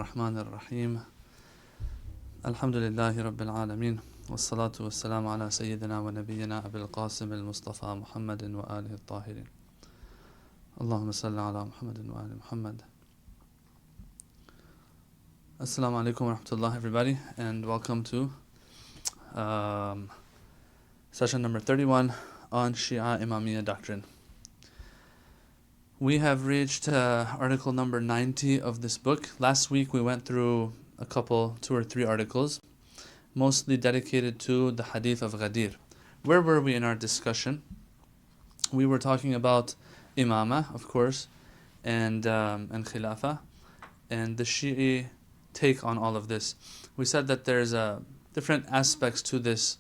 الرحمن الرحيم الحمد لله رب العالمين والصلاة والسلام على سيدنا ونبينا أبي القاسم المصطفى محمد وآله الطاهرين اللهم صل على محمد وآل محمد. Assalamu alaikum wa rahmatullah everybody, and welcome to session number 31 on Shia Imammiya Doctrine. We have reached article number 90 of this book. Last week we went through two or three articles, mostly dedicated to the hadith of Ghadir. Where were we in our discussion? We were talking about Imamah, of course, and Khilafah, and the Shi'i take on all of this. We said that there's different aspects to this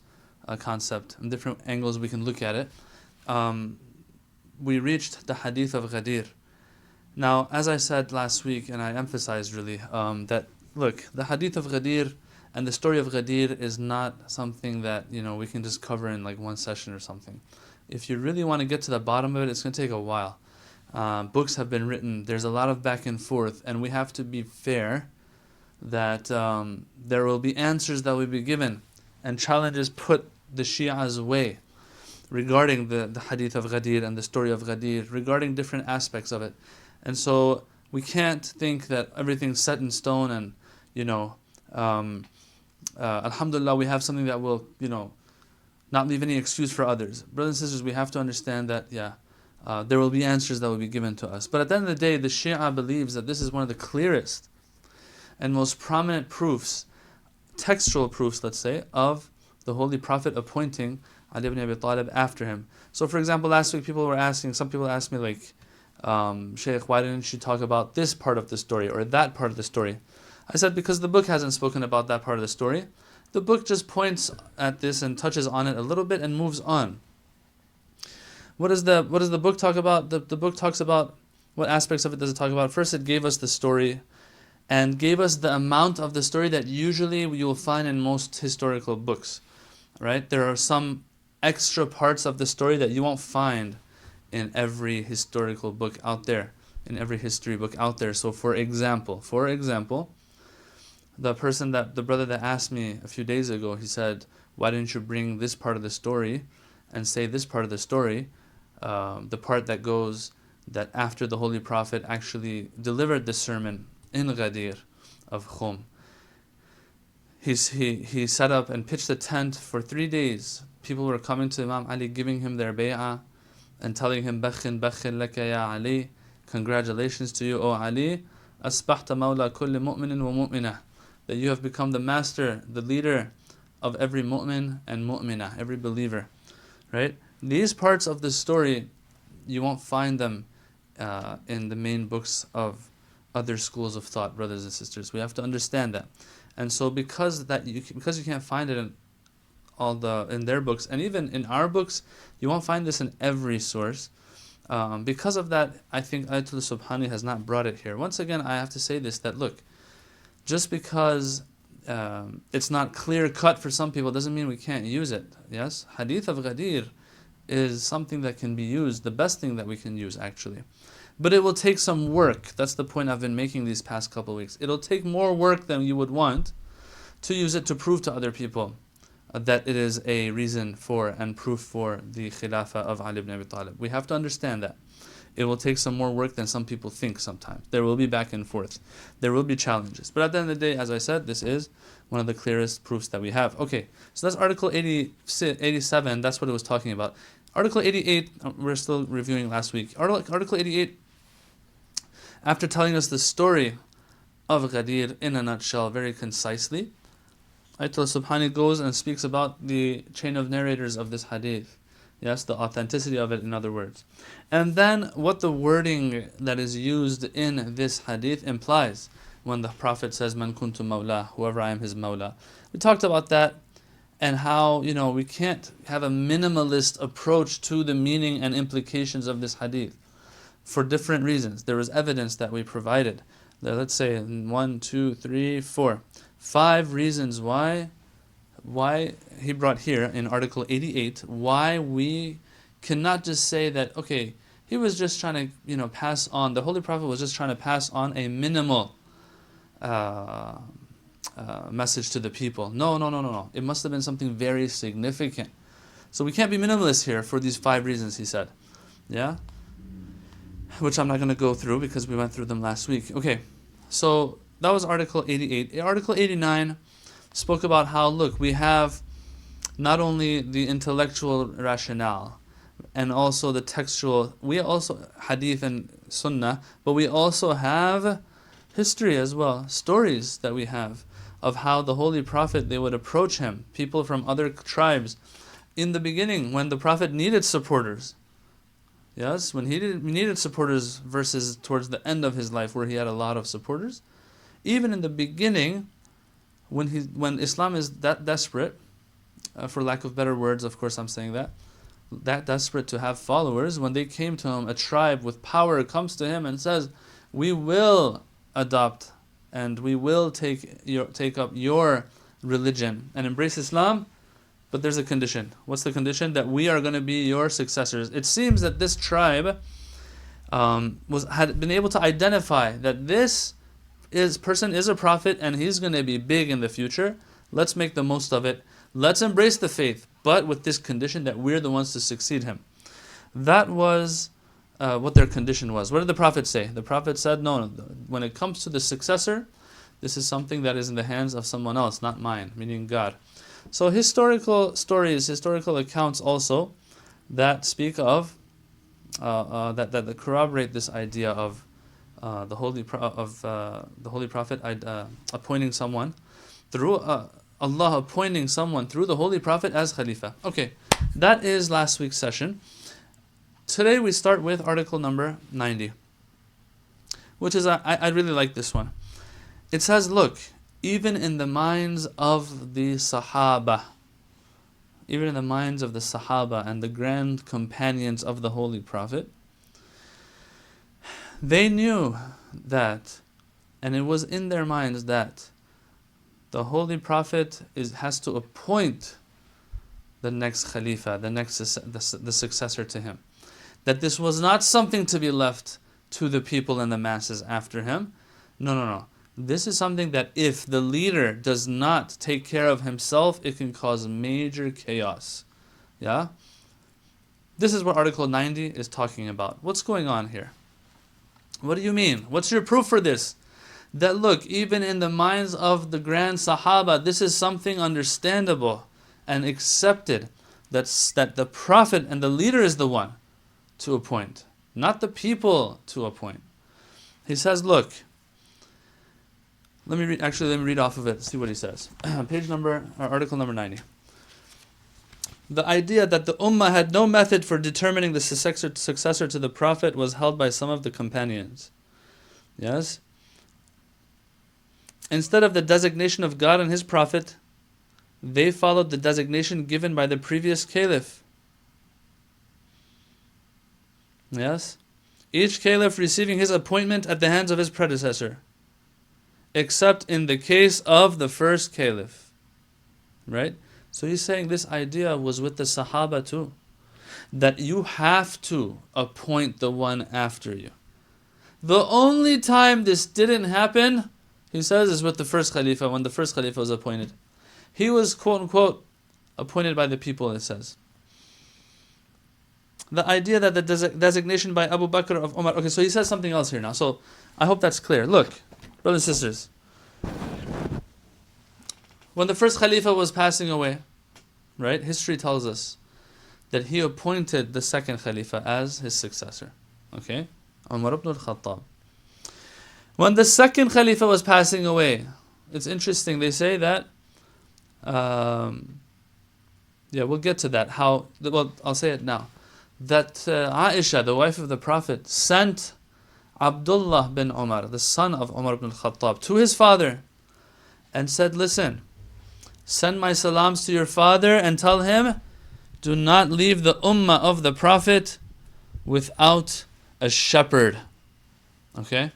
concept and different angles we can look at it. We reached the hadith of Ghadir. Now, as I said last week, and I emphasized really, that look, the hadith of Ghadir and the story of Ghadir is not something that we can just cover in like one session or something. If you really want to get to the bottom of it, it's going to take a while. Books have been written, there's a lot of back and forth, and we have to be fair that there will be answers that will be given and challenges put the Shia's way regarding the hadith of Ghadir and the story of Ghadir, regarding different aspects of it. And so we can't think that everything's set in stone and, alhamdulillah, we have something that will, not leave any excuse for others. Brothers and sisters, we have to understand that, there will be answers that will be given to us. But at the end of the day, the Shia believes that this is one of the clearest and most prominent proofs, textual proofs, let's say, of the Holy Prophet appointing Ali ibn Abi Talib after him. So for example, last week some people asked me like, Shaykh, why didn't you talk about this part of the story or that part of the story? I said, because the book hasn't spoken about that part of the story. The book just points at this and touches on it a little bit and moves on. What does the book talk about? The book talks about, what aspects of it does it talk about? First, it gave us the story and gave us the amount of the story that usually you will find in most historical books. Right? There are some extra parts of the story that you won't find in every historical book out there, in every history book out there. So for example, the brother that asked me a few days ago, he said, why didn't you bring this part of the story and say this part of the story, the part that goes that after the Holy Prophet actually delivered the sermon in Ghadir of Khum. He set up and pitched a tent for 3 days. People were coming to Imam Ali, giving him their bay'ah and telling him, Bakhin laka ya Ali, congratulations to you, O Ali, asbahta mawla kulli mu'minin wa mu'minah, that you have become the master, the leader of every mu'min and mu'minah, every believer. Right? These parts of the story, you won't find them in the main books of other schools of thought, brothers and sisters. We have to understand that. And so because you can't find it in their books, and even in our books, you won't find this in every source. Because of that, I think Ayatollah Subhani has not brought it here. Once again, I have to say this, that look, just because it's not clear cut for some people doesn't mean we can't use it. Yes, Hadith of Ghadir is something that can be used, the best thing that we can use actually. But it will take some work. That's the point I've been making these past couple of weeks. It'll take more work than you would want to use it to prove to other people that it is a reason for and proof for the Khilafah of Ali ibn Abi Talib. We have to understand that. It will take some more work than some people think sometimes. There will be back and forth. There will be challenges. But at the end of the day, as I said, this is one of the clearest proofs that we have. Okay, so that's Article 87. That's what it was talking about. Article 88, we're still reviewing last week. Article 88, after telling us the story of Ghadir in a nutshell, very concisely, Ayatollah Subhani goes and speaks about the chain of narrators of this hadith. Yes, the authenticity of it, in other words. And then what the wording that is used in this hadith implies when the Prophet says, Man kuntu mawla, whoever I am his mawla. We talked about that and how, we can't have a minimalist approach to the meaning and implications of this hadith for different reasons. There was evidence that we provided. Let's say 1, 2, 3, 4. 5 reasons why he brought here in Article 88, why we cannot just say that, okay, he was just trying to, pass on, the Holy Prophet was just trying to pass on a minimal message to the people. No. It must have been something very significant. So we can't be minimalist here for these 5 reasons, he said. Yeah? Which I'm not going to go through because we went through them last week. Okay, so that was Article 88. Article 89 spoke about how, look, we have not only the intellectual rationale and also the textual, we also, hadith and sunnah, but we also have history as well, stories that we have of how the Holy Prophet, they would approach him, people from other tribes, in the beginning when the Prophet needed supporters. Yes, when he needed supporters versus towards the end of his life where he had a lot of supporters. Even in the beginning, when Islam is that desperate, for lack of better words, of course I'm saying that desperate to have followers, when they came to him, a tribe with power comes to him and says, we will adopt and we will take up your religion and embrace Islam, but there's a condition. What's the condition? That we are going to be your successors. It seems that this tribe had been able to identify that this person is a prophet and he's going to be big in the future. Let's make the most of it. Let's embrace the faith, but with this condition that we're the ones to succeed him. That was what their condition was. What did the Prophet say? The Prophet said, no, when it comes to the successor, this is something that is in the hands of someone else, not mine, meaning God. So historical stories, historical accounts also that speak of, that corroborate this idea of the Holy Prophet appointing someone through Allah appointing someone through the Holy Prophet as Khalifa. Okay, that is last week's session. Today we start with article number 90, which is, I really like this one. It says, look, even in the minds of the Sahaba, and the grand companions of the Holy Prophet, they knew that, and it was in their minds that the Holy Prophet has to appoint the next Khalifa, the successor to him. That this was not something to be left to the people and the masses after him. No. This is something that if the leader does not take care of himself, it can cause major chaos. Yeah? This is what Article 90 is talking about. What's going on here? What do you mean? What's your proof for this? That look, even in the minds of the grand Sahaba, this is something understandable and accepted. That the Prophet and the leader is the one to appoint, not the people to appoint. He says, look, let me read off of it, see what he says. Article number 90. The idea that the Ummah had no method for determining the successor to the Prophet was held by some of the companions. Yes? Instead of the designation of God and His Prophet, they followed the designation given by the previous Caliph. Yes? Each Caliph receiving his appointment at the hands of his predecessor, except in the case of the first Caliph. Right? So he's saying this idea was with the Sahaba too. That you have to appoint the one after you. The only time this didn't happen, he says, is with the first Khalifa, when the first Khalifa was appointed. He was, quote unquote, appointed by the people, it says. The idea that the designation by Abu Bakr of Umar. Okay, so he says something else here now. So I hope that's clear. Look, brothers and sisters. When the first Khalifa was passing away, right, history tells us that he appointed the second Khalifa as his successor. Okay? Umar ibn al-Khattab. When the second Khalifa was passing away, it's interesting, they say that, we'll get to that. I'll say it now. That Aisha, the wife of the Prophet, sent Abdullah bin Umar, the son of Umar ibn al-Khattab, to his father and said, listen, send my salams to your father and tell him, do not leave the ummah of the Prophet without a shepherd. Okay?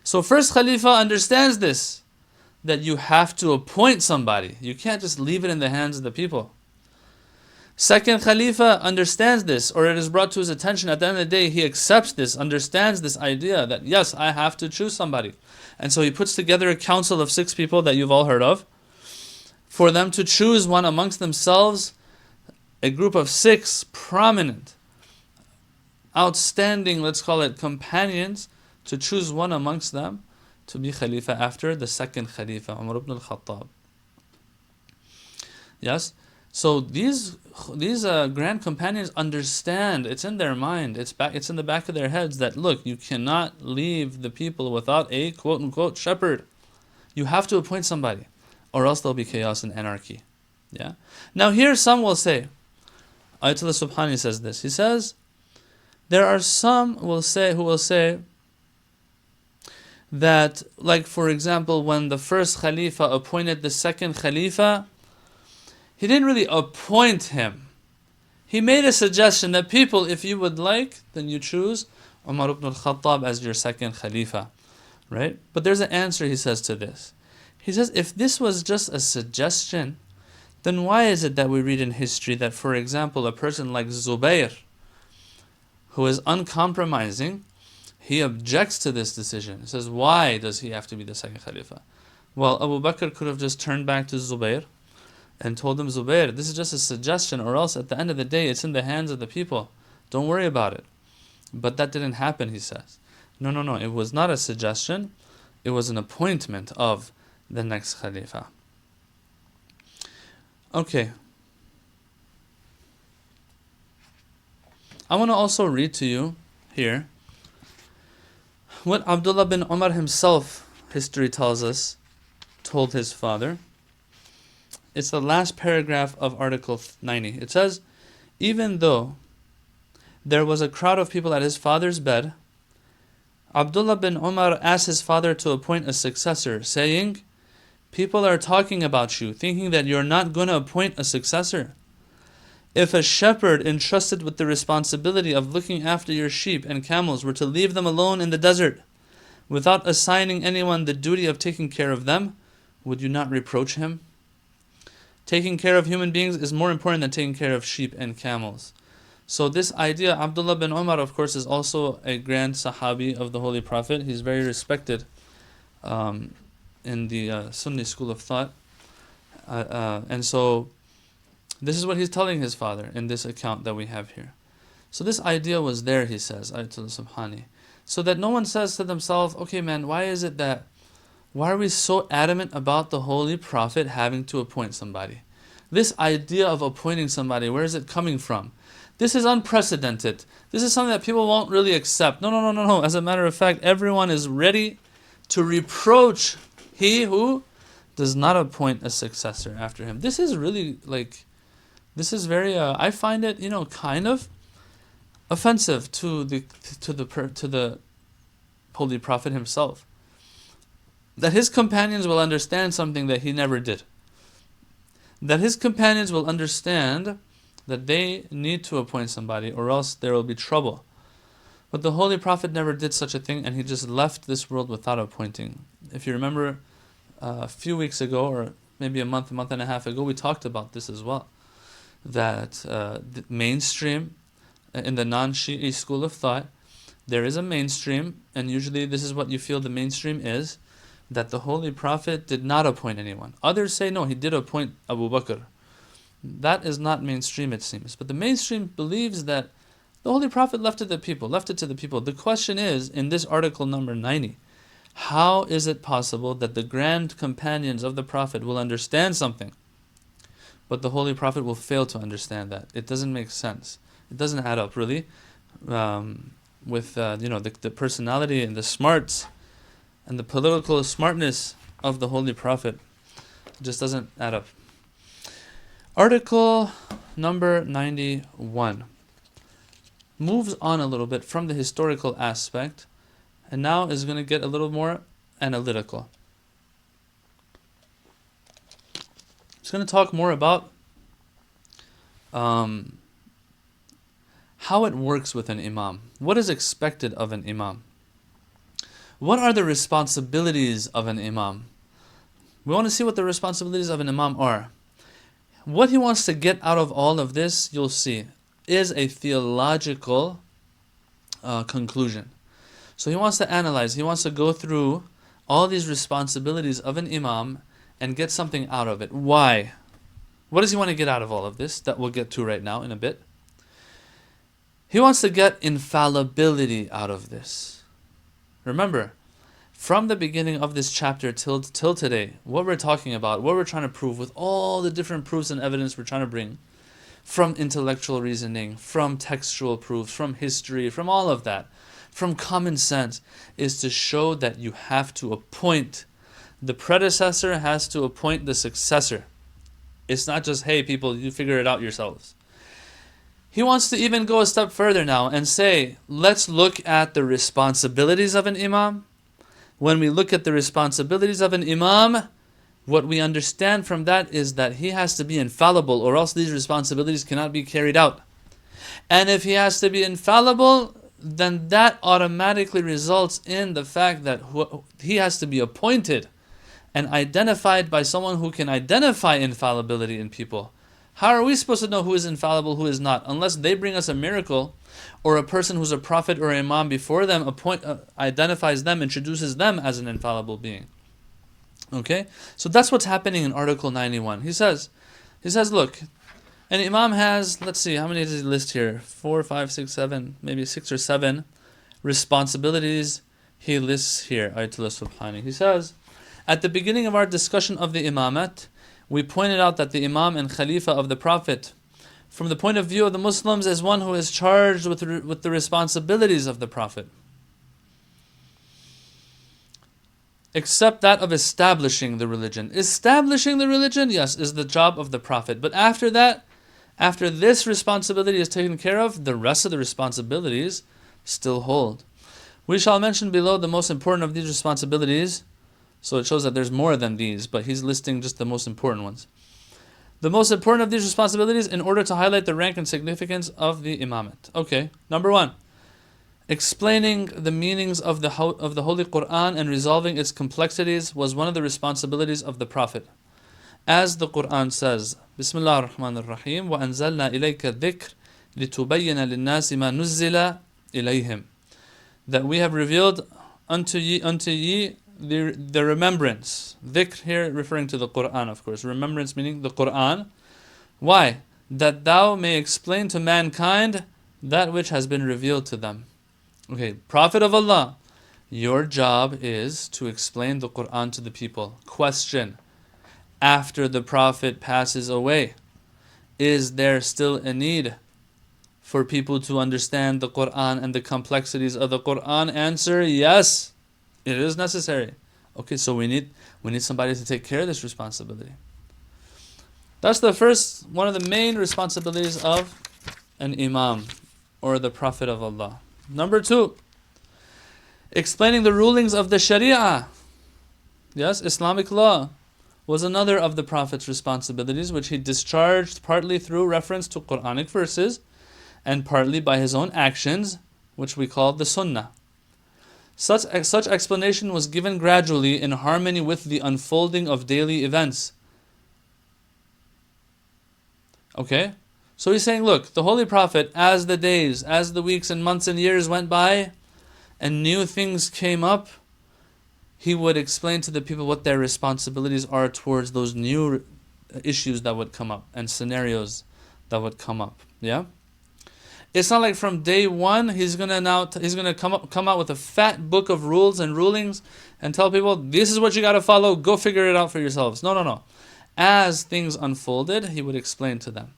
So first Khalifa understands this, that you have to appoint somebody. You can't just leave it in the hands of the people. Second Khalifa understands this, or it is brought to his attention. At the end of the day, he accepts this, understands this idea that yes, I have to choose somebody. And so he puts together a council of 6 people that you've all heard of, for them to choose one amongst themselves, a group of 6 prominent, outstanding, let's call it companions, to choose one amongst them to be Khalifa after the second Khalifa, Umar ibn al-Khattab. Yes? So these grand companions understand, it's in their mind, it's in the back of their heads that, look, you cannot leave the people without a quote-unquote shepherd. You have to appoint somebody, or else there'll be chaos and anarchy. Yeah. Now here some will say, Ayatollah Subhani says this, he says, there are some who will say that, like for example, when the first Khalifa appointed the second Khalifa, he didn't really appoint him. He made a suggestion that people, if you would like, then you choose Umar ibn al-Khattab as your second Khalifa. Right? But there's an answer, he says, to this. He says, if this was just a suggestion, then why is it that we read in history that, for example, a person like Zubayr, who is uncompromising, he objects to this decision. He says, why does he have to be the second Khalifa? Well, Abu Bakr could have just turned back to Zubayr and told him, Zubayr, this is just a suggestion, or else at the end of the day, it's in the hands of the people. Don't worry about it. But that didn't happen, he says. No. It was not a suggestion. It was an appointment of the next Khalifa. Okay. I want to also read to you here what Abdullah bin Umar himself, history tells us, told his father. It's the last paragraph of Article 90. It says, even though there was a crowd of people at his father's bed, Abdullah bin Umar asked his father to appoint a successor, saying, people are talking about you, thinking that you're not going to appoint a successor. If a shepherd entrusted with the responsibility of looking after your sheep and camels were to leave them alone in the desert, without assigning anyone the duty of taking care of them, would you not reproach him? Taking care of human beings is more important than taking care of sheep and camels. So this idea, Abdullah bin Umar, of course, is also a grand Sahabi of the Holy Prophet. He's very respected in the Sunni school of thought. And so this is what he's telling his father in this account that we have here. So this idea was there, he says, Ayatollah Subhani. So that no one says to themselves, okay man, why are we so adamant about the Holy Prophet having to appoint somebody? This idea of appointing somebody, where is it coming from? This is unprecedented. This is something that people won't really accept. No. As a matter of fact, everyone is ready to reproach he who does not appoint a successor after him. This is really this is very, I find it, kind of offensive to the Holy Prophet himself. That his companions will understand something that he never did. That his companions will understand that they need to appoint somebody, or else there will be trouble. But the Holy Prophet never did such a thing, and he just left this world without appointing. If you remember, a few weeks ago, or maybe a month and a half ago, we talked about this as well. That the mainstream, in the non-Shi'i school of thought, there is a mainstream, and usually this is what you feel the mainstream is, that the Holy Prophet did not appoint anyone. Others say no, he did appoint Abu Bakr. That is not mainstream, it seems. But the mainstream believes that the Holy Prophet left it to the people. The question is, in this article number 90, how is it possible that the grand companions of the Prophet will understand something, but the Holy Prophet will fail to understand that? It doesn't make sense. It doesn't add up, really, with the personality and the smarts and the political smartness of the Holy Prophet. It just doesn't add up. Article number 91 moves on a little bit from the historical aspect, and now is going to get a little more analytical. It's going to talk more about how it works with an imam. What is expected of an imam? What are the responsibilities of an imam? We want to see what the responsibilities of an imam are. what he wants to get out of all of this, you'll see, is a theological conclusion. So he wants to analyze, he wants to go through all these responsibilities of an imam and get something out of it. Why? What does he want to get out of all of this? That we'll get to right now in a bit. He wants to get infallibility out of this. Remember, from the beginning of this chapter till today, what we're talking about, what we're trying to prove with all the different proofs and evidence we're trying to bring, from intellectual reasoning, from textual proofs, from history, from all of that, from common sense, is to show that you have to appoint. The predecessor has to appoint the successor. It's not just, hey people, you figure it out yourselves. He wants to even go a step further now and say, let's look at the responsibilities of an imam. When we look at the responsibilities of an imam, what we understand from that is that he has to be infallible, or else these responsibilities cannot be carried out. And if he has to be infallible, then that automatically results in the fact that he has to be appointed and identified by someone who can identify infallibility in people. How are we supposed to know who is infallible, who is not? Unless they bring us a miracle, or a person who's a prophet or imam before them identifies them, introduces them as an infallible being. Okay? So that's what's happening in Article 91. He says, look, an imam has, let's see, how many does he list here? 4, 5, 6, 7, maybe 6 or 7 responsibilities he lists here. Ayatollah Subhani. He says, at the beginning of our discussion of the imamat, we pointed out that the imam and khalifa of the Prophet, from the point of view of the Muslims, is one who is charged with the responsibilities of the Prophet. Except that of establishing the religion. Establishing the religion, yes, is the job of the Prophet. But after that, after this responsibility is taken care of, the rest of the responsibilities still hold. We shall mention below the most important of these responsibilities. So it shows that there's more than these, but he's listing just the most important ones. The most important of these responsibilities in order to highlight the rank and significance of the imamate. Okay, number 1. Explaining the meanings of the Holy Quran and resolving its complexities was one of the responsibilities of the Prophet. As the Quran says, Bismillah ar-Rahman ar-Rahim, وَأَنزَلْنَا إِلَيْكَ الذِّكْرِ لِتُبَيِّنَ لِلنَّاسِ مَا نُزِّلَ إِلَيْهِمْ. That we have revealed unto ye the remembrance. Dhikr here referring to the Quran, of course. Remembrance meaning the Quran. Why? That thou may explain to mankind that which has been revealed to them. Okay, Prophet of Allah, your job is to explain the Quran to the people. Question: after the Prophet passes away, is there still a need for people to understand the Quran and the complexities of the Quran? Answer: yes. It is necessary. Okay, so we need somebody to take care of this responsibility. That's the first, one of the main responsibilities of an imam or the Prophet of Allah. Number 2, explaining the rulings of the Sharia. Yes, Islamic law was another of the Prophet's responsibilities, which he discharged partly through reference to Quranic verses and partly by his own actions, which we call the Sunnah. Such explanation was given gradually in harmony with the unfolding of daily events. Okay? So he's saying, look, the Holy Prophet, as the days, as the weeks and months and years went by, and new things came up, he would explain to the people what their responsibilities are towards those new issues that would come up and scenarios that would come up. Yeah? It's not like from day one he's gonna come out with a fat book of rules and rulings and tell people, this is what you gotta follow, go figure it out for yourselves. No. As things unfolded, he would explain to them.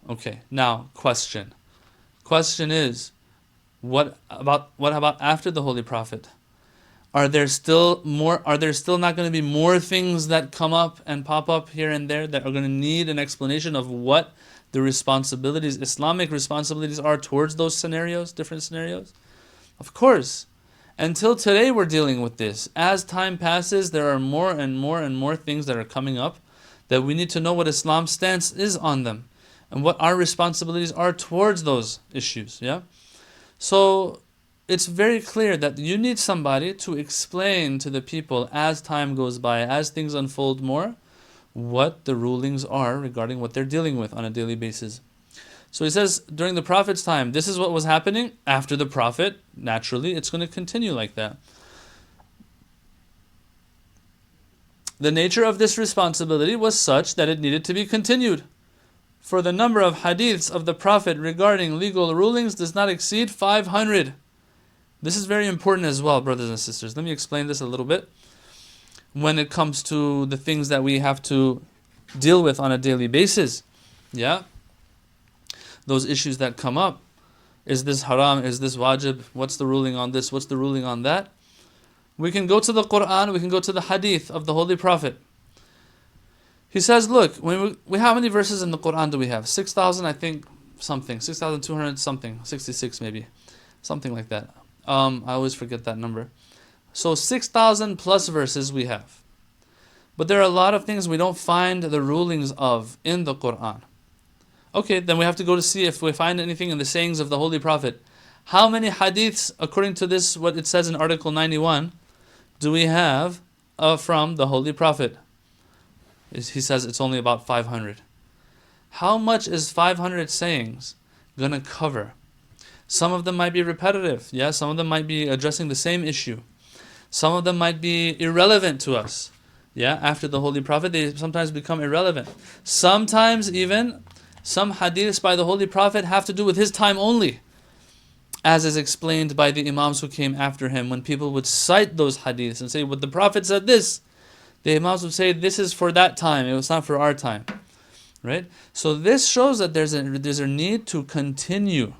Okay, now question. Question is, what about after the Holy Prophet? Are there still not going to be more things that come up and pop up here and there that are going to need an explanation of what the responsibilities, Islamic responsibilities, are towards those scenarios, different scenarios? Of course. Until today we're dealing with this. As time passes, there are more and more and more things that are coming up that we need to know what Islam's stance is on them and what our responsibilities are towards those issues. Yeah. So it's very clear that you need somebody to explain to the people as time goes by, as things unfold more, what the rulings are regarding what they're dealing with on a daily basis. So he says, during the Prophet's time, this is what was happening. After the Prophet, naturally, it's going to continue like that. The nature of this responsibility was such that it needed to be continued. For the number of hadiths of the Prophet regarding legal rulings does not exceed 500. This is very important as well, brothers and sisters. Let me explain this a little bit. When it comes to the things that we have to deal with on a daily basis, yeah, those issues that come up. Is this haram? Is this wajib? What's the ruling on this? What's the ruling on that? We can go to the Quran, we can go to the hadith of the Holy Prophet. He says, look, when we how many verses in the Quran do we have? 6,000, I think, something. 6,200 something. 66 maybe. Something like that. I always forget that number. So 6,000 plus verses we have. But there are a lot of things we don't find the rulings of in the Quran. Okay, then we have to go to see if we find anything in the sayings of the Holy Prophet. How many hadiths, according to this, what it says in Article 91, do we have from the Holy Prophet? He says it's only about 500. How much is 500 sayings going to cover? Some of them might be repetitive. Yeah, some of them might be addressing the same issue. Some of them might be irrelevant to us. Yeah, after the Holy Prophet, they sometimes become irrelevant. Sometimes even some hadiths by the Holy Prophet have to do with his time only, as is explained by the Imams who came after him. When people would cite those hadiths and say, "What the Prophet said this," the Imams would say, "This is for that time. It was not for our time." Right? So this shows that there's a need to continue.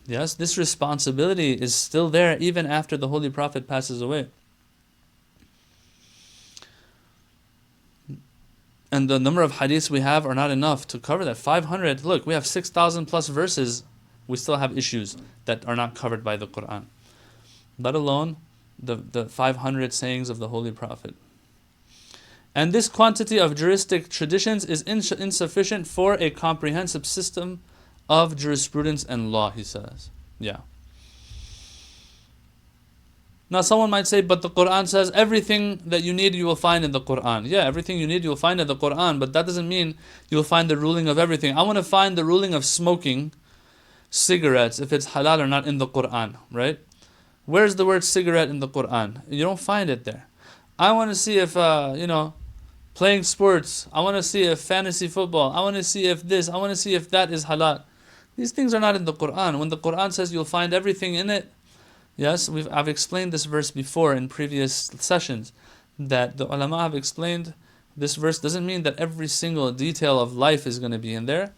Yes, this responsibility is still there even after the Holy Prophet passes away. And the number of hadiths we have are not enough to cover that. 500, look, we have 6,000 plus verses. We still have issues that are not covered by the Quran. Let alone the 500 sayings of the Holy Prophet. And this quantity of juristic traditions is insufficient for a comprehensive system of jurisprudence and law, he says. Yeah. Now someone might say, but the Quran says everything that you need you will find in the Quran. Yeah, everything you need you will find in the Quran, but that doesn't mean you'll find the ruling of everything. I want to find the ruling of smoking cigarettes, if it's halal or not, in the Quran, right? Where's the word cigarette in the Quran? You don't find it there. I want to see if, playing sports, I want to see if fantasy football, I want to see if this, I want to see if that is halal. These things are not in the Quran. When the Quran says you'll find everything in it, yes, I've explained this verse before in previous sessions, that the ulama have explained this verse doesn't mean that every single detail of life is going to be in there.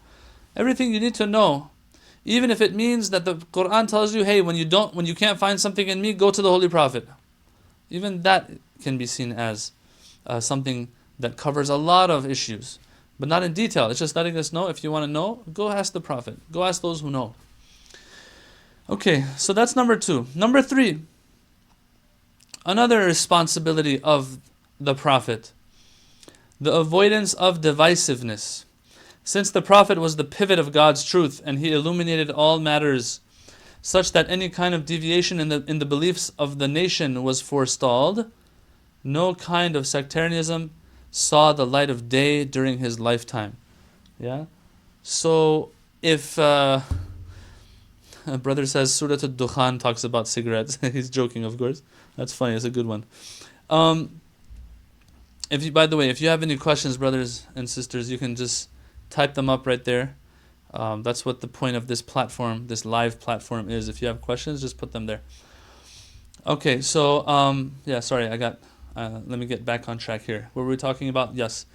Everything you need to know, even if it means that the Quran tells you, hey, when you can't find something in me, go to the Holy Prophet. Even that can be seen as something that covers a lot of issues, but not in detail. It's just letting us know, if you want to know, go ask the Prophet. Go ask those who know. Okay, so that's number 2. Number 3, another responsibility of the Prophet, the avoidance of divisiveness. Since the Prophet was the pivot of God's truth and he illuminated all matters such that any kind of deviation in the beliefs of the nation was forestalled, no kind of sectarianism saw the light of day during his lifetime. Yeah? So if a brother says Surah Al-Dukhan talks about cigarettes, he's joking, of course. That's funny, it's a good one. By the way, if you have any questions, brothers and sisters, you can just type them up right there. That's what the point of this platform, this live platform is. If you have questions, just put them there. Okay, so, let me get back on track here. What were we talking about? Yes,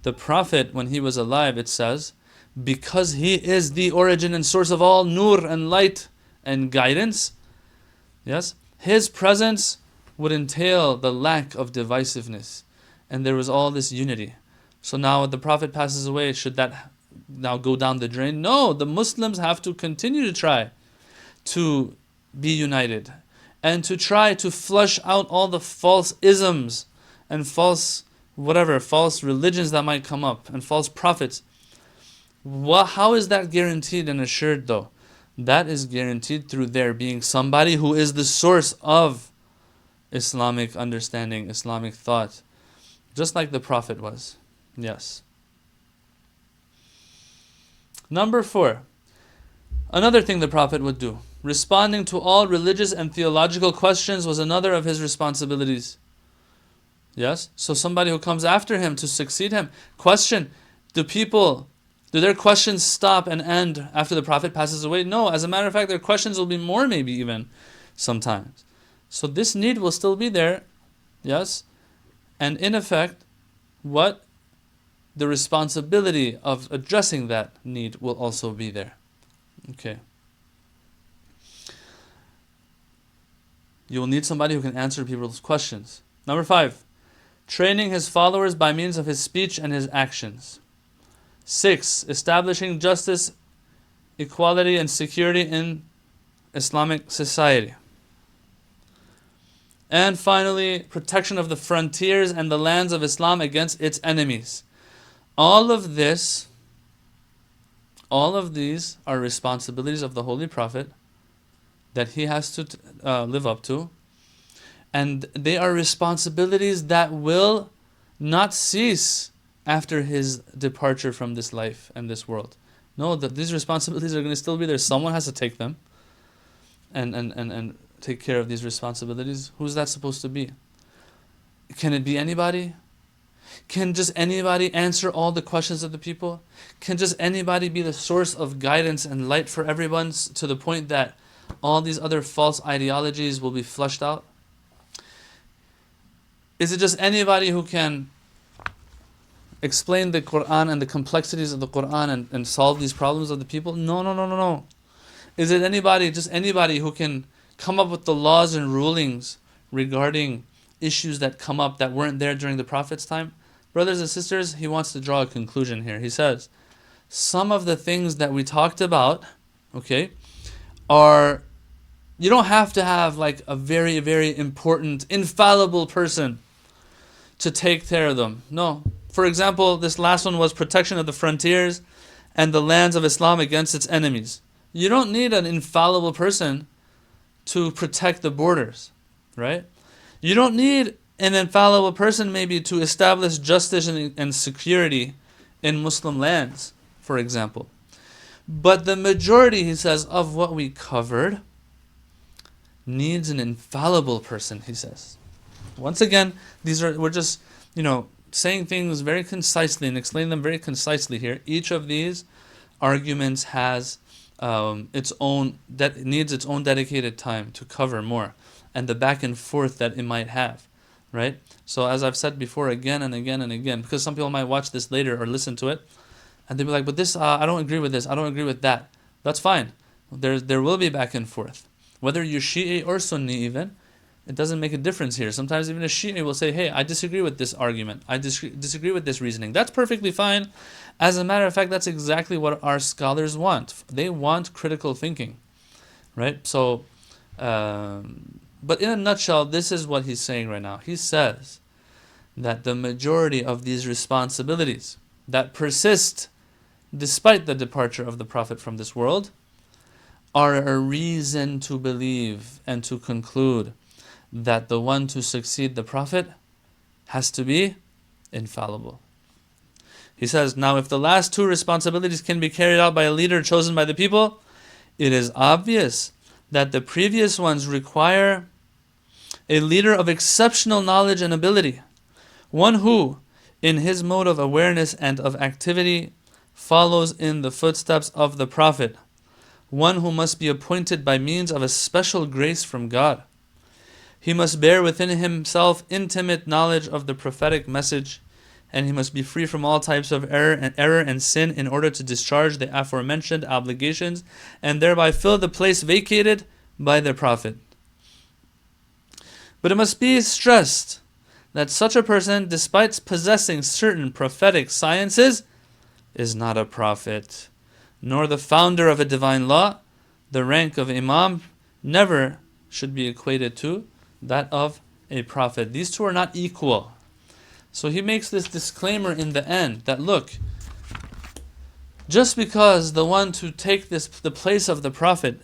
the Prophet, when he was alive, it says, because he is the origin and source of all nur and light and guidance, yes, his presence would entail the lack of divisiveness. And there was all this unity. So now when the Prophet passes away, should that now go down the drain? No, the Muslims have to continue to try to be united and to try to flush out all the false isms and false religions that might come up and false prophets. How is that guaranteed and assured though? That is guaranteed through there being somebody who is the source of Islamic understanding, Islamic thought, just like the Prophet was. Yes. Number 4. Another thing the Prophet would do. Responding to all religious and theological questions was another of his responsibilities. Yes? So somebody who comes after him to succeed him, question, do their questions stop and end after the Prophet passes away? No, as a matter of fact, their questions will be more maybe even sometimes. So this need will still be there, yes? And in effect, what? The responsibility of addressing that need will also be there. Okay. You will need somebody who can answer people's questions. Number 5, training his followers by means of his speech and his actions. 6, establishing justice, equality, and security in Islamic society. And finally, protection of the frontiers and the lands of Islam against its enemies. All of these are responsibilities of the Holy Prophet that he has to live up to. And they are responsibilities that will not cease after his departure from this life and this world. No, these responsibilities are going to still be there. Someone has to take them and take care of these responsibilities. Who's that supposed to be? Can it be anybody? Can just anybody answer all the questions of the people? Can just anybody be the source of guidance and light for everyone to the point that all these other false ideologies will be flushed out? Is it just anybody who can explain the Quran and the complexities of the Quran and solve these problems of the people? No. Is it just anybody who can come up with the laws and rulings regarding issues that come up that weren't there during the Prophet's time? Brothers and sisters, he wants to draw a conclusion here. He says, some of the things that we talked about, okay, you don't have to have like a very, very important, infallible person to take care of them. No. For example, this last one was protection of the frontiers and the lands of Islam against its enemies. You don't need an infallible person to protect the borders, right? You don't need an infallible person maybe to establish justice and security in Muslim lands, for example. But the majority, he says, of what we covered needs an infallible person, he says. Once again, we're just, saying things very concisely and explaining them very concisely here. Each of these arguments has its own dedicated time to cover more, and the back and forth that it might have, right? So as I've said before, again and again and again, because some people might watch this later or listen to it, and they'll be like, but this, I don't agree with this, I don't agree with that. That's fine. There will be back and forth. Whether you're Shia or Sunni even, it doesn't make a difference here. Sometimes even a Shia will say, hey, I disagree with this argument. I disagree with this reasoning. That's perfectly fine. As a matter of fact, that's exactly what our scholars want. They want critical thinking, right? So, but in a nutshell, this is what he's saying right now. He says that the majority of these responsibilities that persist despite the departure of the Prophet from this world are a reason to believe and to conclude that the one to succeed the Prophet has to be infallible. He says, now if the last two responsibilities can be carried out by a leader chosen by the people, it is obvious that the previous ones require a leader of exceptional knowledge and ability, one who, in his mode of awareness and of activity, follows in the footsteps of the Prophet, one who must be appointed by means of a special grace from God. He must bear within himself intimate knowledge of the prophetic message, and he must be free from all types of error and sin in order to discharge the aforementioned obligations and thereby fill the place vacated by the Prophet. But it must be stressed that such a person, despite possessing certain prophetic sciences, is not a prophet, nor the founder of a divine law. The rank of Imam never should be equated to that of a prophet. These two are not equal. So he makes this disclaimer in the end that, look, just because the one to take the place of the Prophet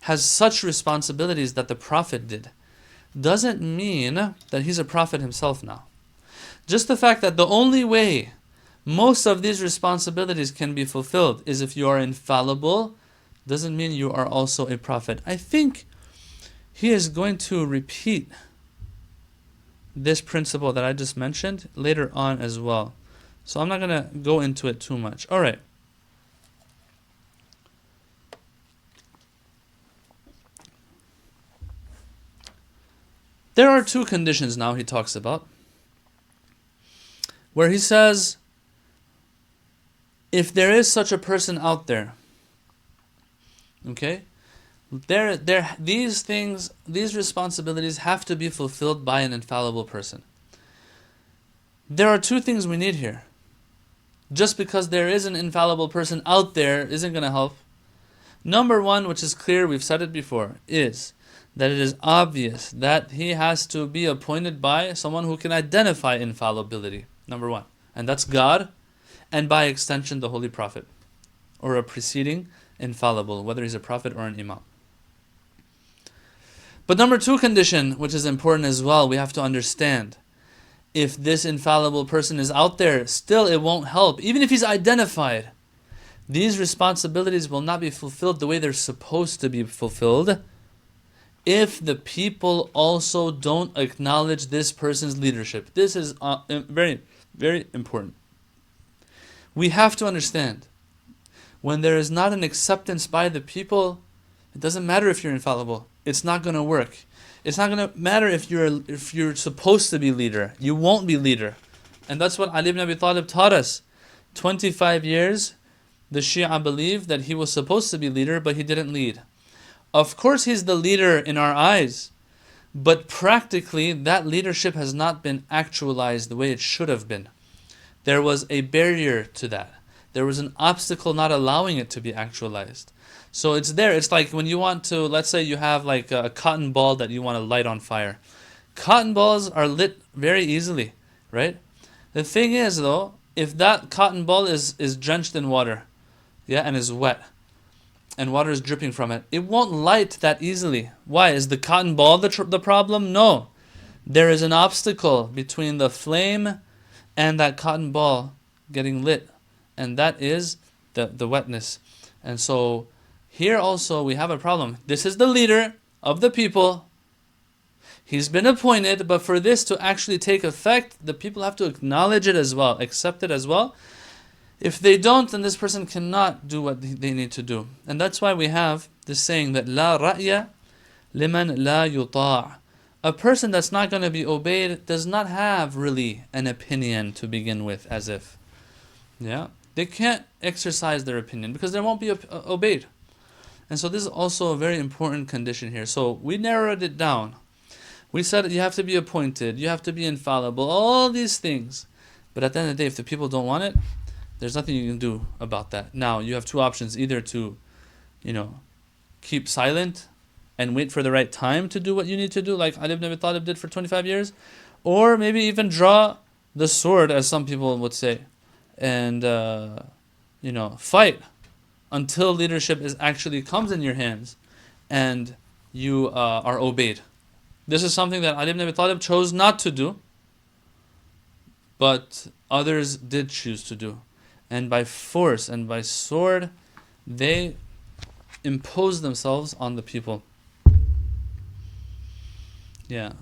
has such responsibilities that the Prophet did, doesn't mean that he's a prophet himself now. Just the fact that the only way most of these responsibilities can be fulfilled. Is if you are infallible, doesn't mean you are also a prophet. I think he is going to repeat this principle that I just mentioned later on as well. So I'm not going to go into it too much. All right. There are two conditions now he talks about, where he says, if there is such a person out there, okay, these things, these responsibilities have to be fulfilled by an infallible person. There are two things we need here. Just because there is an infallible person out there isn't going to help. Number one, which is clear, we've said it before, is that it is obvious that he has to be appointed by someone who can identify infallibility. Number one. And that's God, and by extension the Holy Prophet, or a preceding infallible, whether he's a prophet or an imam. But number two condition, which is important as well, we have to understand, if this infallible person is out there, still it won't help. Even if he's identified, these responsibilities will not be fulfilled the way they're supposed to be fulfilled if the people also don't acknowledge this person's leadership. This is very, very important. We have to understand, when there is not an acceptance by the people, it doesn't matter if you're infallible. It's not going to work. It's not going to matter if you're supposed to be leader. You won't be leader. And that's what Ali ibn Abi Talib taught us. 25 years, the Shia believed that he was supposed to be leader, but he didn't lead. Of course he's the leader in our eyes, but practically that leadership has not been actualized the way it should have been. There was a barrier to that. There was an obstacle not allowing it to be actualized. So it's there. It's like when you want to, let's say you have like a cotton ball that you want to light on fire. Cotton balls are lit very easily, right? The thing is though, if that cotton ball is drenched in water, and is wet, and water is dripping from it, it won't light that easily. Why? Is the cotton ball the problem? No. There is an obstacle between the flame and that cotton ball getting lit, and that is the wetness. And so here also we have a problem. This is the leader of the people. He's been appointed, but for this to actually take effect, the people have to acknowledge it as well, accept it as well. If they don't, then this person cannot do what they need to do. And that's why we have this saying that La ra'ya liman la yuta'. A person that's not going to be obeyed does not have really an opinion to begin with, as if. They can't exercise their opinion because they won't be obeyed. And so this is also a very important condition here. So we narrowed it down. We said you have to be appointed, you have to be infallible, all these things. But at the end of the day, if the people don't want it, there's nothing you can do about that. Now, you have two options, either to, keep silent and wait for the right time to do what you need to do, like Ali ibn Abi Talib did for 25 years, or maybe even draw the sword, as some people would say, and, fight until leadership actually comes in your hands and you are obeyed. This is something that Ali ibn Abi Talib chose not to do, but others did choose to do. And by force and by sword, they impose themselves on the people.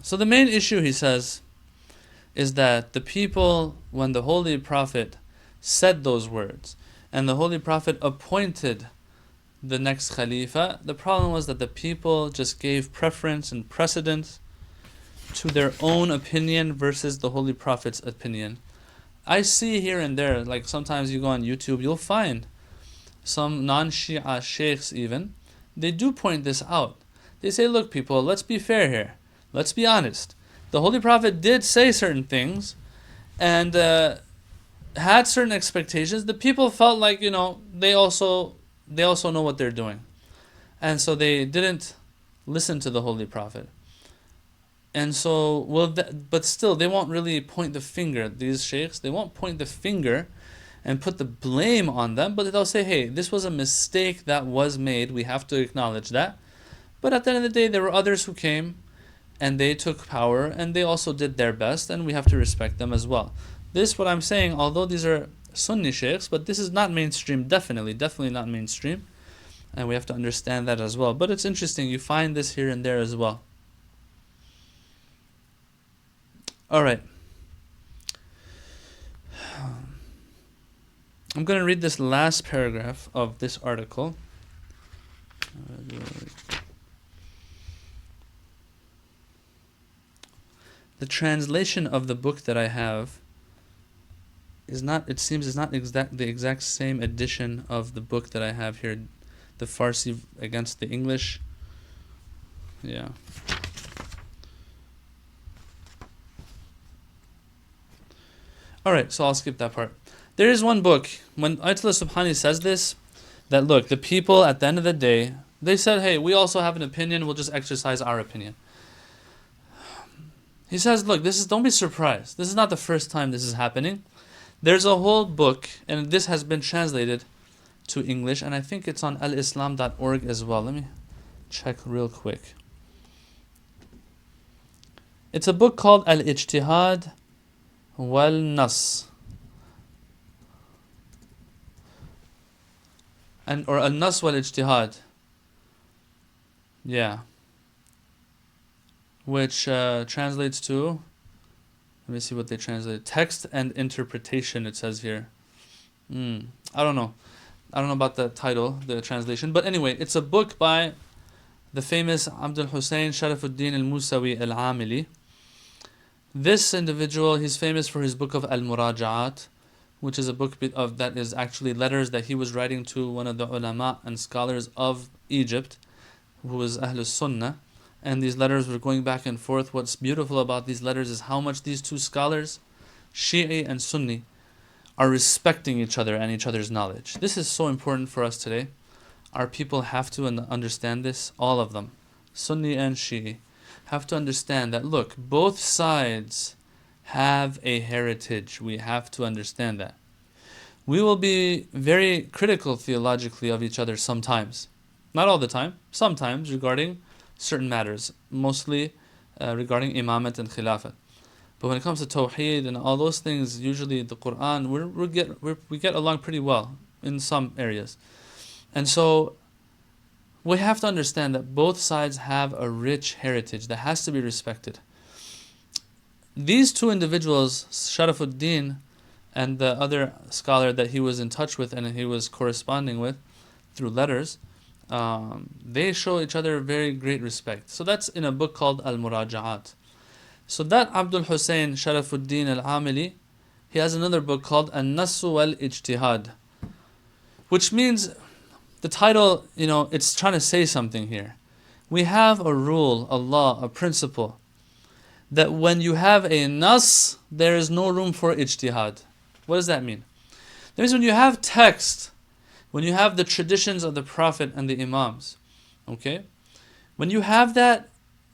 So the main issue, he says, is that the people, when the Holy Prophet said those words, and the Holy Prophet appointed the next Khalifa, the problem was that the people just gave preference and precedence to their own opinion versus the Holy Prophet's opinion. I see here and there, like sometimes you go on YouTube, you'll find some non-Shia sheikhs even, they do point this out. They say, look people, let's be fair here. Let's be honest. The Holy Prophet did say certain things and had certain expectations. The people felt like, they also know what they're doing. And so they didn't listen to the Holy Prophet. And so, but still, they won't really point the finger, these sheikhs, they won't point the finger and put the blame on them, but they'll say, hey, this was a mistake that was made, we have to acknowledge that. But at the end of the day, there were others who came and they took power and they also did their best, and we have to respect them as well. This, what I'm saying, although these are Sunni sheikhs, but this is not mainstream, definitely not mainstream. And we have to understand that as well. But it's interesting, you find this here and there as well. Alright. I'm going to read this last paragraph of this article. The translation of the book that I have is not, it seems, is not the exact same edition of the book that I have here, the Farsi against the English. Yeah. Alright, so I'll skip that part. There is one book, when Ayatollah Subhani says this, that look, the people at the end of the day, they said, hey, we also have an opinion, we'll just exercise our opinion. He says, look, don't be surprised. This is not the first time this is happening. There's a whole book, and this has been translated to English, and I think it's on alislam.org as well. Let me check real quick. It's a book called Al-Ijtihad wal-Nas. Or Al-Nas wal-Ijtihad. Yeah. Which translates to, let me see what they translate. Text and interpretation, it says here. I don't know. I don't know about the title, the translation. But anyway, it's a book by the famous Abdul Hussein Sharafuddin al-Musawi al-Amili. This individual, he's famous for his book of Al-Muraja'at, which is a book that is actually letters that he was writing to one of the ulama and scholars of Egypt, who was Ahlus Sunnah. And these letters were going back and forth. What's beautiful about these letters is how much these two scholars, Shia and Sunni, are respecting each other and each other's knowledge. This is so important for us today. Our people have to understand this, all of them, Sunni and Shia, have to understand that, look, both sides have a heritage. We have to understand that. We will be very critical theologically of each other sometimes. Not all the time, sometimes regarding certain matters, mostly regarding imamat and khilafat. But when it comes to tawheed and all those things, usually the Quran, we get along pretty well in some areas. And so we have to understand that both sides have a rich heritage that has to be respected. These two individuals, Sharafuddin and the other scholar that he was in touch with and he was corresponding with through letters, they show each other very great respect. So that's in a book called Al-Muraja'at. So that Abdul Hussein Sharafuddin al-Amili, he has another book called An-Nassu wal-Ijtihad, which means, the title, it's trying to say something here. We have a rule, a law, a principle, that when you have a nas, there is no room for ijtihad. What does that mean? That means when you have text, when you have the traditions of the Prophet and the Imams, okay? When you have that,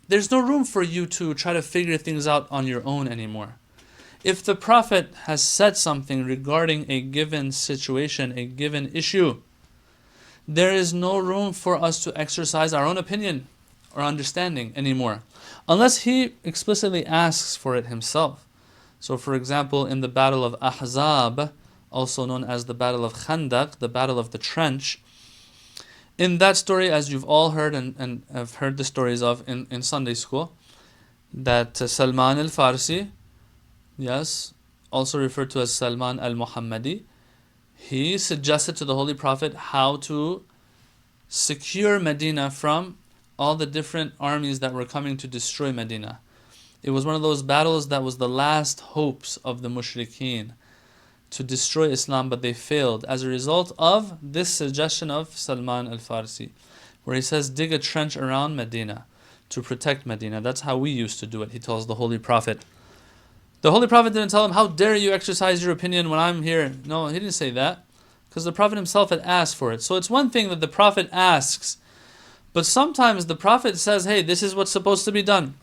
there's no room for you to try to figure things out on your own anymore. If the Prophet has said something regarding a given situation, a given issue, there is no room for us to exercise our own opinion or understanding anymore, unless he explicitly asks for it himself. So for example, in the Battle of Ahzab, also known as the Battle of Khandaq, the Battle of the Trench, in that story, as you've all heard and have heard the stories of in Sunday school, that Salman al-Farsi, yes, also referred to as Salman al-Muhammadi, he suggested to the Holy Prophet how to secure Medina from all the different armies that were coming to destroy Medina. It was one of those battles that was the last hopes of the mushrikeen to destroy Islam, but they failed as a result of this suggestion of Salman al-Farsi, where he says, dig a trench around Medina to protect Medina. That's how we used to do it, he tells the Holy Prophet. The Holy Prophet didn't tell him, how dare you exercise your opinion when I'm here. No, he didn't say that, because the Prophet himself had asked for it. So it's one thing that the Prophet asks, but sometimes the Prophet says, hey, this is what's supposed to be done.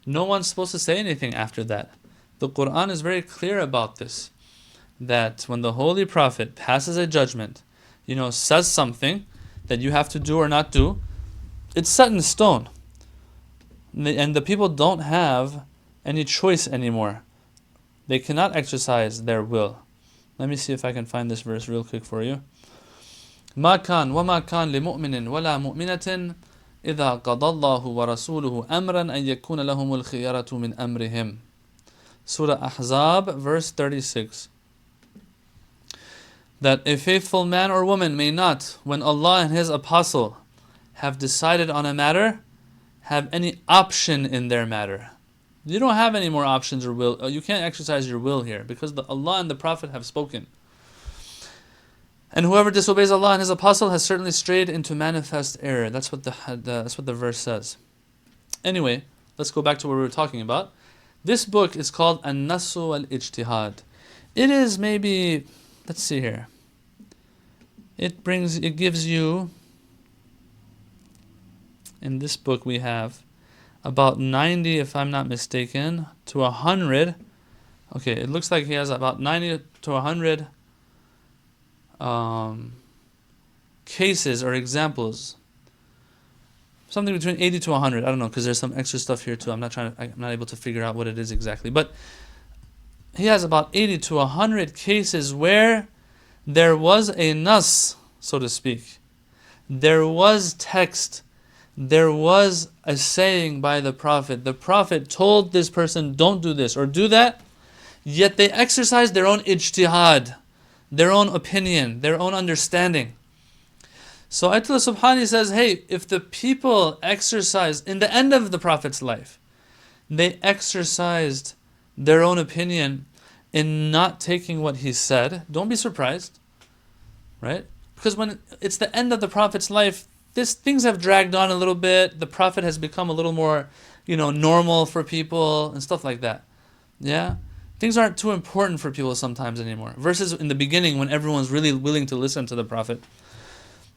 No one's supposed to say anything after that. The Quran is very clear about this, that when the Holy Prophet passes a judgment, says something that you have to do or not do, it's set in stone. And the people don't have any choice anymore. They cannot exercise their will. Let me see if I can find this verse real quick for you. ما كان وما كان لمؤمن ولا مؤمنة إذا قضى الله ورسوله أمرا أن يكون لهم الخيرة من أمرهم. Surah Ahzab, verse 36. That a faithful man or woman may not, when Allah and His Apostle have decided on a matter, have any option in their matter. You don't have any more options or will. You can't exercise your will here because Allah and the Prophet have spoken. And whoever disobeys Allah and His Apostle has certainly strayed into manifest error. That's what the verse says. Anyway, let's go back to what we were talking about. This book is called An-Nassu Al-Ijtihad. It is maybe, let's see here. It gives you, in this book we have about 90, if I'm not mistaken, to 100. Okay, it looks like he has about 90 to 100 cases or examples. Something between 80 to 100. I don't know, because there's some extra stuff here too. I'm not able to figure out what it is exactly. But he has about 80 to 100 cases where there was a nas, so to speak. There was text. There was a saying by the Prophet. The Prophet told this person, don't do this or do that. Yet they exercised their own ijtihad, their own opinion, their own understanding. So Ayatollah Subhani says, hey, if the people exercised, in the end of the Prophet's life, they exercised their own opinion in not taking what he said, don't be surprised, right? Because when it's the end of the Prophet's life, things have dragged on a little bit. The Prophet has become a little more, normal for people and stuff like that. Yeah? Things aren't too important for people sometimes anymore. Versus in the beginning when everyone's really willing to listen to the Prophet.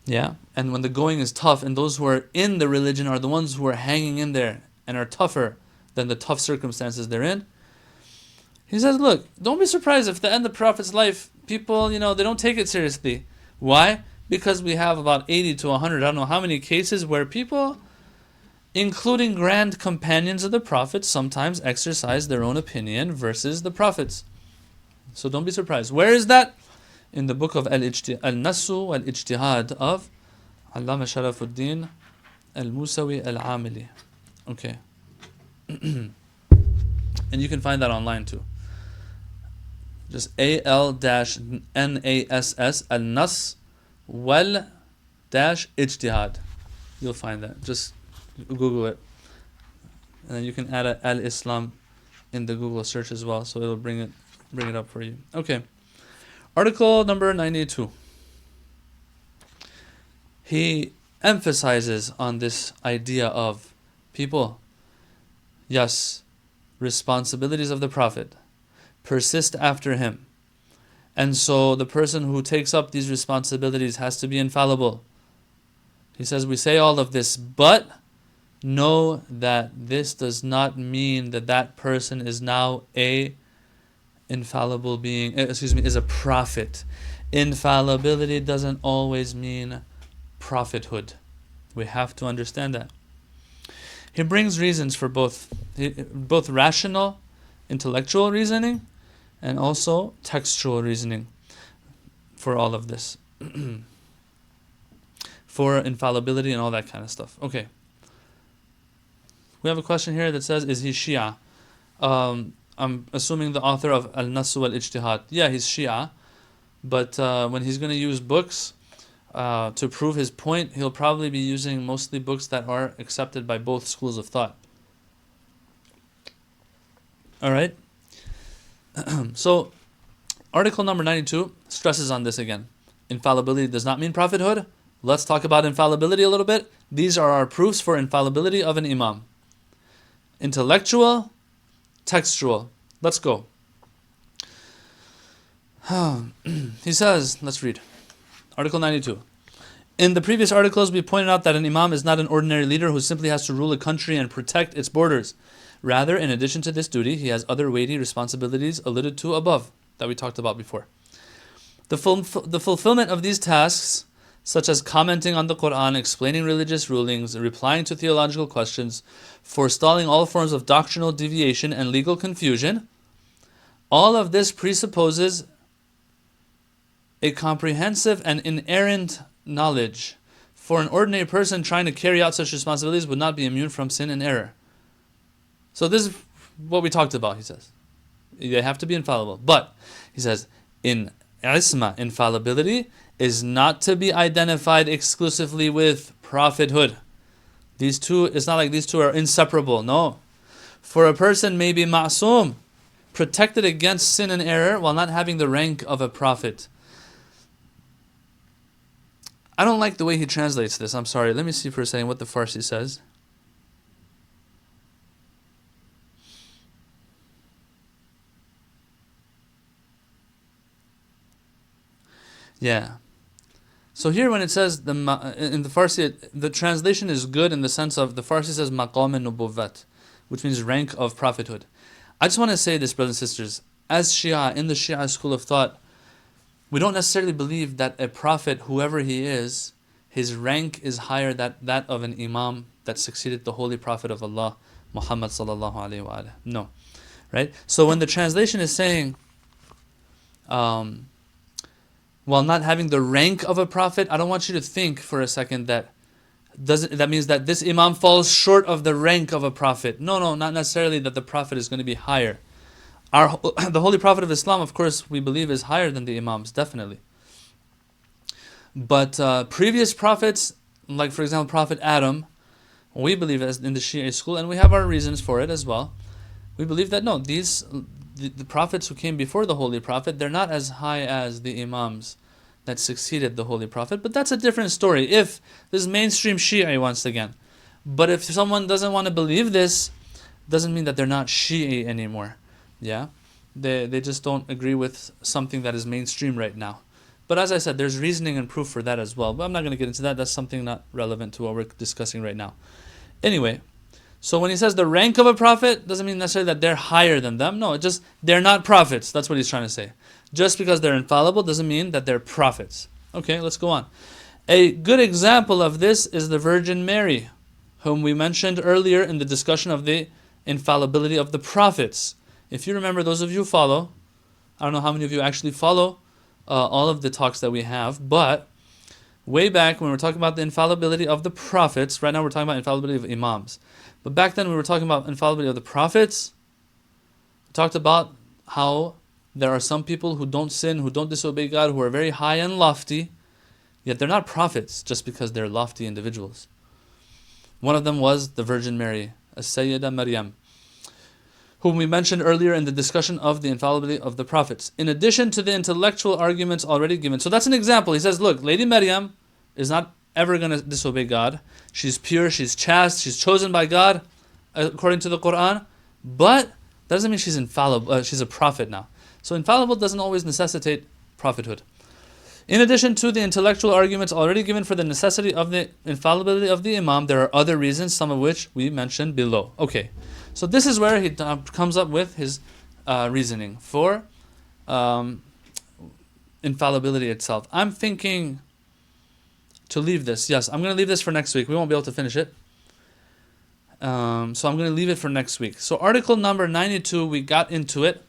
Yeah? And when the going is tough and those who are in the religion are the ones who are hanging in there and are tougher than the tough circumstances they're in. He says, look, don't be surprised if at the end of the Prophet's life, people, they don't take it seriously. Why? Because we have about 80 to 100, I don't know how many cases where people, including grand companions of the Prophet, sometimes exercise their own opinion versus the Prophets. So don't be surprised. Where is that? In the book of Al-Nassu Al-Ijtihad of Allama Sharafuddin Al-Musawi Al-Amili. Okay. And you can find that online too. Just AL-NASS Al-Nas Wal-Ijtihad. You'll find that. Just Google it. And then you can add Al-Islam in the Google search as well, so it'll bring it up for you. Okay. Article number 92. He emphasizes on this idea of people. Yes, responsibilities of the Prophet. Persist after him. And so the person who takes up these responsibilities has to be infallible. He says, we say all of this, but know that this does not mean that that person is now a infallible being, is a prophet. Infallibility doesn't always mean prophethood. We have to understand that. He brings reasons for both rational, intellectual reasoning, and also textual reasoning for all of this. For infallibility and all that kind of stuff. Okay. We have a question here that says, is he Shia? I'm assuming the author of Al-Nassu Al-Ijtihad. Yeah, he's Shia. But when he's going to use books to prove his point, he'll probably be using mostly books that are accepted by both schools of thought. Alright? So, article number 92 stresses on this again. Infallibility does not mean prophethood. Let's talk about infallibility a little bit. These are our proofs for infallibility of an imam. Intellectual, textual. Let's go. He says, let's read. Article 92. In the previous articles, we pointed out that an imam is not an ordinary leader who simply has to rule a country and protect its borders. Rather, in addition to this duty, he has other weighty responsibilities alluded to above that we talked about before. The fulfillment of these tasks, such as commenting on the Quran, explaining religious rulings, replying to theological questions, forestalling all forms of doctrinal deviation and legal confusion, all of this presupposes a comprehensive and inerrant knowledge. For an ordinary person trying to carry out such responsibilities would not be immune from sin and error. So this is what we talked about, he says. They have to be infallible. But, he says, in isma, infallibility, is not to be identified exclusively with prophethood. These two, it's not like these two are inseparable, no. For a person may be ma'soom, protected against sin and error while not having the rank of a prophet. I don't like the way he translates this, I'm sorry. Let me see for a second what the Farsi says. Yeah. So here when it says, in the Farsi, the translation is good in the sense of, the Farsi says maqam al-nubuwwat, which means rank of prophethood. I just want to say this, brothers and sisters, as Shia, in the Shia school of thought, we don't necessarily believe that a prophet, whoever he is, his rank is higher than that of an Imam that succeeded the Holy Prophet of Allah, Muhammad sallallahu alaihi wasallam. No. Right? So when the translation is saying, while not having the rank of a prophet, I don't want you to think for a second that means that this Imam falls short of the rank of a prophet. No, not necessarily that the prophet is going to be higher. The Holy Prophet of Islam, of course, we believe is higher than the Imams, definitely. But previous prophets, like for example Prophet Adam, we believe as in the Shia school, and we have our reasons for it as well. We believe that no, the prophets who came before the Holy Prophet, they're not as high as the Imams that succeeded the Holy Prophet. But that's a different story. If this is mainstream Shia once again. But if someone doesn't want to believe this, doesn't mean that they're not Shia anymore. Yeah, they just don't agree with something that is mainstream right now. But as I said, there's reasoning and proof for that as well. But I'm not going to get into that. That's something not relevant to what we're discussing right now. Anyway, so when he says the rank of a prophet, doesn't mean necessarily that they're higher than them. No, it's just they're not prophets. That's what he's trying to say. Just because they're infallible doesn't mean that they're prophets. Okay, let's go on. A good example of this is the Virgin Mary, whom we mentioned earlier in the discussion of the infallibility of the prophets. If you remember, those of you who follow, I don't know how many of you actually follow all of the talks that we have, but way back when we were talking about the infallibility of the prophets, right now we're talking about infallibility of imams. But back then we were talking about infallibility of the prophets. We talked about how there are some people who don't sin, who don't disobey God, who are very high and lofty, yet they're not prophets just because they're lofty individuals. One of them was the Virgin Mary, As-Sayyida Maryam, whom we mentioned earlier in the discussion of the infallibility of the prophets, in addition to the intellectual arguments already given. So that's an example. He says, look, Lady Maryam is not ever going to disobey God. She's pure, she's chaste, she's chosen by God, according to the Quran, but that doesn't mean she's infallible. She's a prophet now. So infallible doesn't always necessitate prophethood. In addition to the intellectual arguments already given for the necessity of the infallibility of the Imam, there are other reasons, some of which we mentioned below. Okay, so this is where he comes up with his reasoning for infallibility itself. I'm thinking to leave this. Yes, I'm going to leave this for next week. We won't be able to finish it. So I'm going to leave it for next week. So article number 92, we got into it.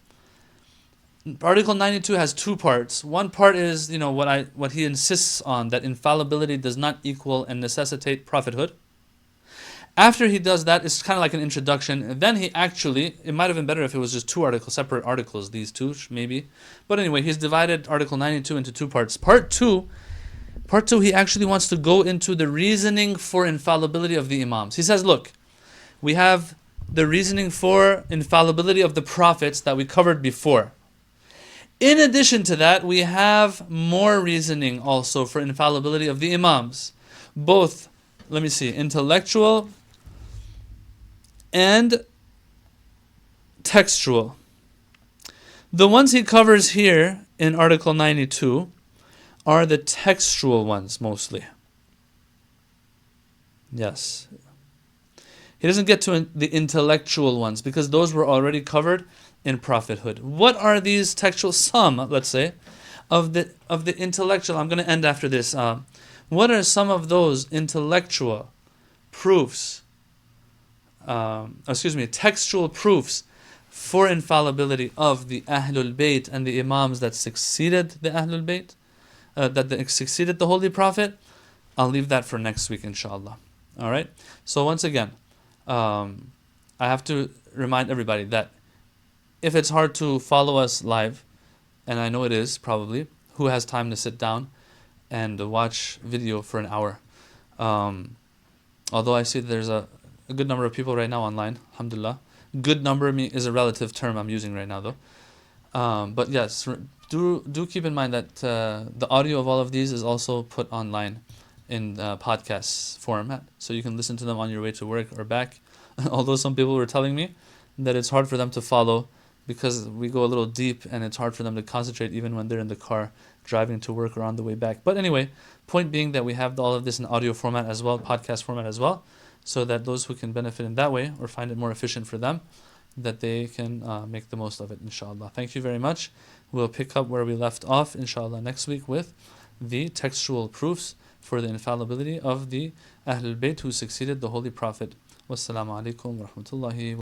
Article 92 has two parts. One part is, what he insists on, that infallibility does not equal and necessitate prophethood. After he does that, it's kind of like an introduction. And then he actually, it might have been better if it was just two articles, separate articles, these two, maybe. But anyway, he's divided Article 92 into two parts. Part two, he actually wants to go into the reasoning for infallibility of the Imams. He says, look, we have the reasoning for infallibility of the prophets that we covered before. In addition to that, we have more reasoning also for infallibility of the Imams. Both, intellectual and textual. The ones he covers here in Article 92 are the textual ones mostly. Yes. He doesn't get to the intellectual ones because those were already covered in prophethood. What are these textual? Some, let's say, of the intellectual. I'm going to end after this. What are some of those intellectual proofs? Textual proofs for infallibility of the Ahlul Bayt and the Imams that succeeded the Ahlul Bayt? that they succeeded the Holy Prophet, I'll leave that for next week, inshallah. All right. So once again, I have to remind everybody that if it's hard to follow us live, and I know it is probably, who has time to sit down and watch video for an hour? Although I see there's a good number of people right now online, alhamdulillah. Good number is a relative term I'm using right now, though. But yes, do keep in mind that the audio of all of these is also put online in podcast format, so you can listen to them on your way to work or back. Although some people were telling me that it's hard for them to follow because we go a little deep and it's hard for them to concentrate even when they're in the car driving to work or on the way back. But anyway, point being that we have all of this in audio format as well, podcast format as well, so that those who can benefit in that way or find it more efficient for them, that they can make the most of it, inshallah. Thank you very much. We'll pick up where we left off, inshallah, next week with the textual proofs for the infallibility of the Ahlul Bayt who succeeded the Holy Prophet. Wassalamu alaikum wa rahmatullahi